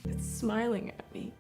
It's smiling at me.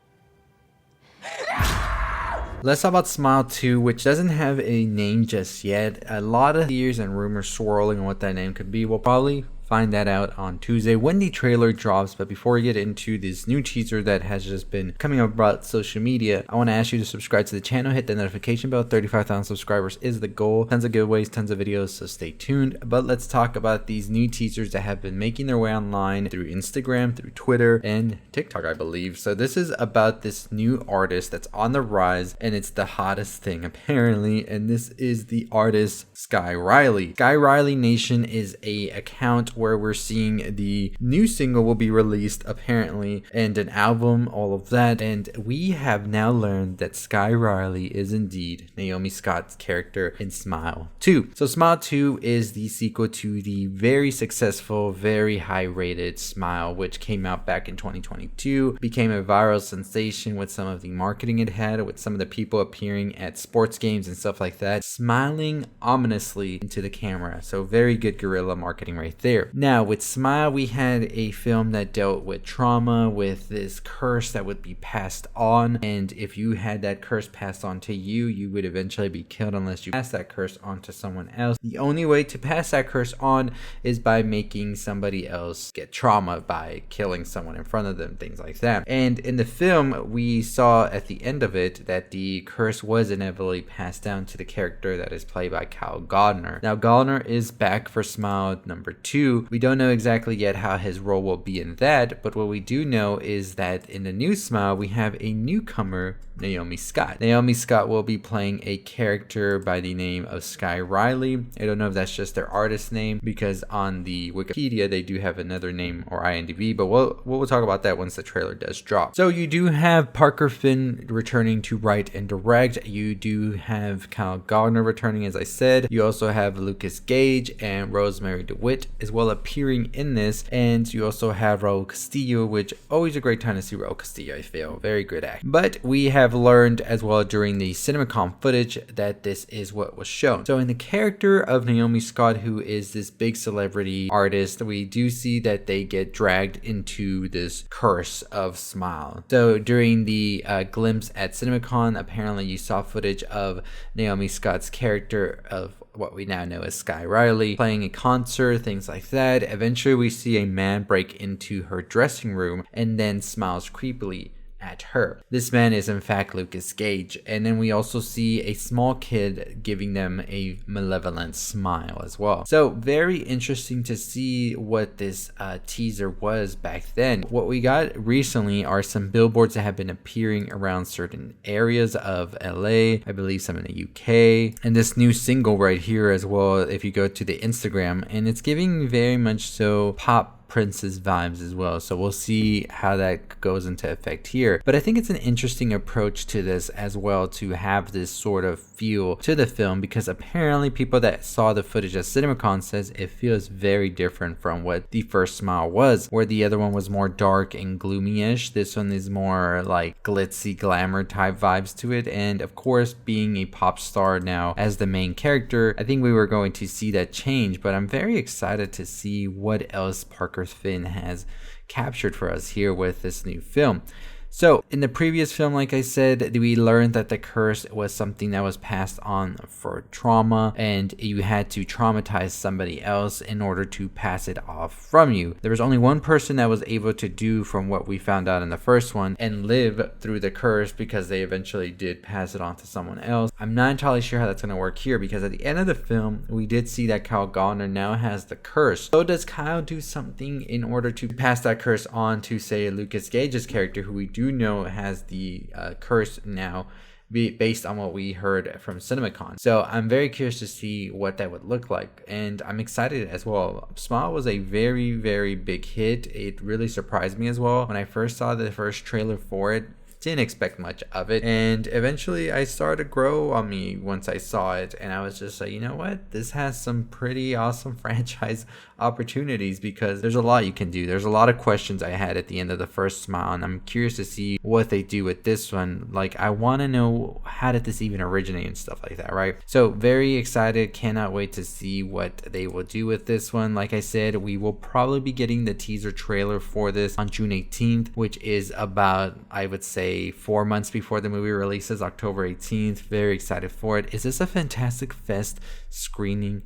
Let's talk about Smile 2, which doesn't have a name just yet. A lot of theories and rumors swirling on what that name could be. We'll probably find that out on Tuesday when the trailer drops. But before we get into this new teaser that has just been coming up about social media, I want to ask you to subscribe to the channel, hit the notification bell. 35,000 subscribers is the goal. Tons of giveaways, tons of videos, so stay tuned. But let's talk about these new teasers that have been making their way online through Instagram, through Twitter, and TikTok, I believe. So this is about this new artist that's on the rise, and it's the hottest thing apparently, and this is the artist Sky Riley. Sky Riley Nation is a account where we're seeing the new single will be released apparently, and an album, all of that, and we have now learned that Sky Riley is indeed Naomi Scott's character in Smile 2. So Smile 2 is the sequel to the very successful, very high rated Smile, which came out back in 2022, became a viral sensation with some of the marketing it had, with some of the people appearing at sports games and stuff like that, smiling ominously into the camera. So very good guerrilla marketing right there. Now with Smile, we had a film that dealt with trauma, with this curse that would be passed on, and if you had that curse passed on to you, you would eventually be killed unless you pass that curse on to someone else. The only way to pass that curse on is by making somebody else get trauma by killing someone in front of them, things like that. And in the film, we saw at the end of it that the curse was inevitably passed down to the character that is played by Kyle Gallner. Now Gallner is back for Smile number 2. We don't know exactly yet how his role will be in that, but what we do know is that in the new Smile, we have a newcomer, Naomi Scott. Naomi Scott will be playing a character by the name of Sky Riley. I don't know if that's just their artist name, because on the Wikipedia they do have another name, or IMDb, but we'll talk about that once the trailer does drop. So you do have Parker Finn returning to write and direct. You do have Kyle Gallner returning, as I said. You also have Lukas Gage and Rosemarie DeWitt as well appearing in this, and you also have Raúl Castillo, which always a great time to see Raúl Castillo, I feel. Very good act. But we have learned as well during the Cinemacon footage that this is what was shown. So in the character of Naomi Scott, who is this big celebrity artist, we do see that they get dragged into this curse of Smile. So during the glimpse at Cinemacon, apparently you saw footage of Naomi Scott's character of what we now know as Sky Riley playing a concert, things like that. Eventually we see a man break into her dressing room and then smiles creepily at her. This man is in fact Lukas Gage, and then we also see a small kid giving them a malevolent smile as well. So very interesting to see what this teaser was back then. What we got recently are some billboards that have been appearing around certain areas of LA, I believe some in the UK, and this new single right here as well, if you go to the Instagram, and it's giving very much so pop Princess vibes as well. So we'll see how that goes into effect here. But I think it's an interesting approach to this as well, to have this sort of feel to the film, because apparently people that saw the footage at Cinemacon says it feels very different from what the first Smile was, where the other one was more dark and gloomy-ish. This one is more like glitzy glamour type vibes to it, and of course being a pop star now as the main character, I think we were going to see that change. But I'm very excited to see what else Parker Finn has captured for us here with this new film. So in the previous film, like I said, we learned that the curse was something that was passed on for trauma, and you had to traumatize somebody else in order to pass it off from you. There was only one person that was able to do, from what we found out in the first one, and live through the curse, because they eventually did pass it on to someone else. I'm not entirely sure how that's going to work here, because at the end of the film, we did see that Kyle Gallner now has the curse. So does Kyle do something in order to pass that curse on to, say, Lukas Gage's character, who we do know has the curse now, based on what we heard from Cinemacon? So I'm very curious to see what that would look like, and I'm excited as well. Smile was a very, very big hit. It really surprised me as well. When I first saw the first trailer for it, didn't expect much of it, and eventually I started to grow on me once I saw it, and I was just like, you know what, this has some pretty awesome franchise opportunities because there's a lot you can do. There's a lot of questions I had at the end of the first Smile, and I'm curious to see what they do with this one. Like, I want to know, how did this even originate and stuff like that, right? So very excited, cannot wait to see what they will do with this one. Like I said, we will probably be getting the teaser trailer for this on June 18th, which is about, I would say, 4 months before the movie releases, October 18th. Very excited for it. Is this a Fantastic Fest screening?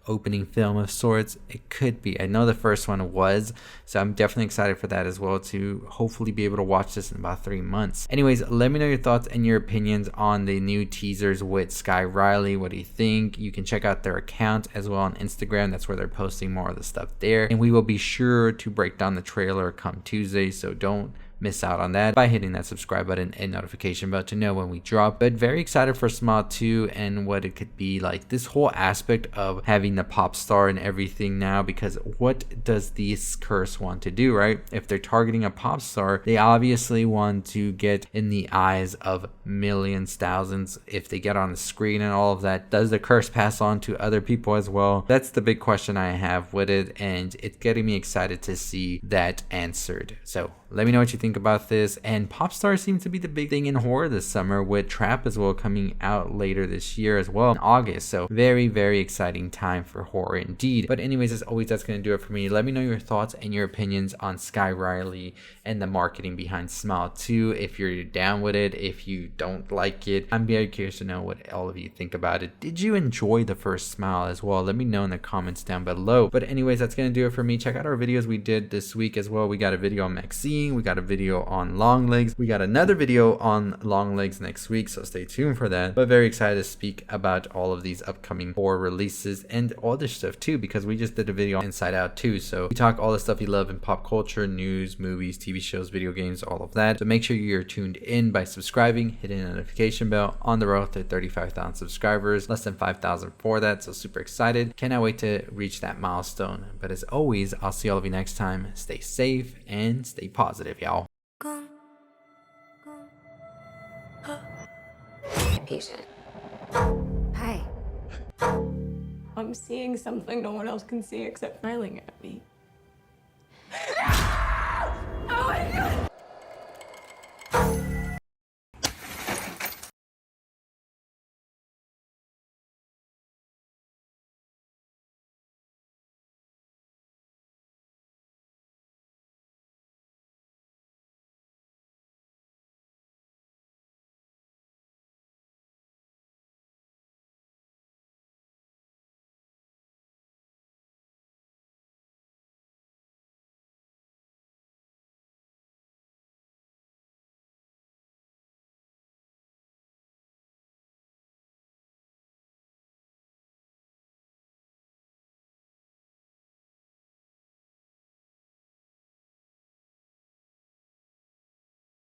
Opening film of sorts? It could be. I know the first one was, so I'm definitely excited for that as well, to hopefully be able to watch this in about 3 months. Anyways, let me know your thoughts and your opinions on the new teasers with Sky Riley. What do you think? You can check out their account as well on Instagram. That's where they're posting more of the stuff there, and we will be sure to break down the trailer come Tuesday, so don't miss out on that by hitting that subscribe button and notification bell to know when we drop. But very excited for Smile 2 and what it could be like, this whole aspect of having the pop star and everything now, because what does this curse want to do, right? If they're targeting a pop star, they obviously want to get in the eyes of millions, thousands. If they get on the screen and all of that, does the curse pass on to other people as well? That's the big question I have with it, and it's getting me excited to see that answered. So let me know what you think about this. And pop stars seem to be the big thing in horror this summer, with Trap as well coming out later this year as well in August. So very, very exciting time for horror indeed. But anyways, as always, that's going to do it for me. Let me know your thoughts and your opinions on Sky Riley and the marketing behind Smile 2. If you're down with it, if you don't like it, I'm very curious to know what all of you think about it. Did you enjoy the first Smile as well? Let me know in the comments down below. But anyways, that's going to do it for me. Check out our videos we did this week as well. We got a video on Maxine, we got a video on Long Legs, we got another video on Long Legs next week, so stay tuned for that. But very excited to speak about all of these upcoming horror releases and other stuff too, because we just did a video on Inside Out too, so we talk all the stuff you love in pop culture, news, movies, TV shows, video games, all of that. So make sure you're tuned in by subscribing, hitting the notification bell. On the road to 35,000 subscribers, less than 5,000 for that, so super excited. Cannot wait to reach that milestone. But as always, I'll see all of you next time. Stay safe and stay positive, y'all. Patient. Hi. I'm seeing something no one else can see except smiling at me.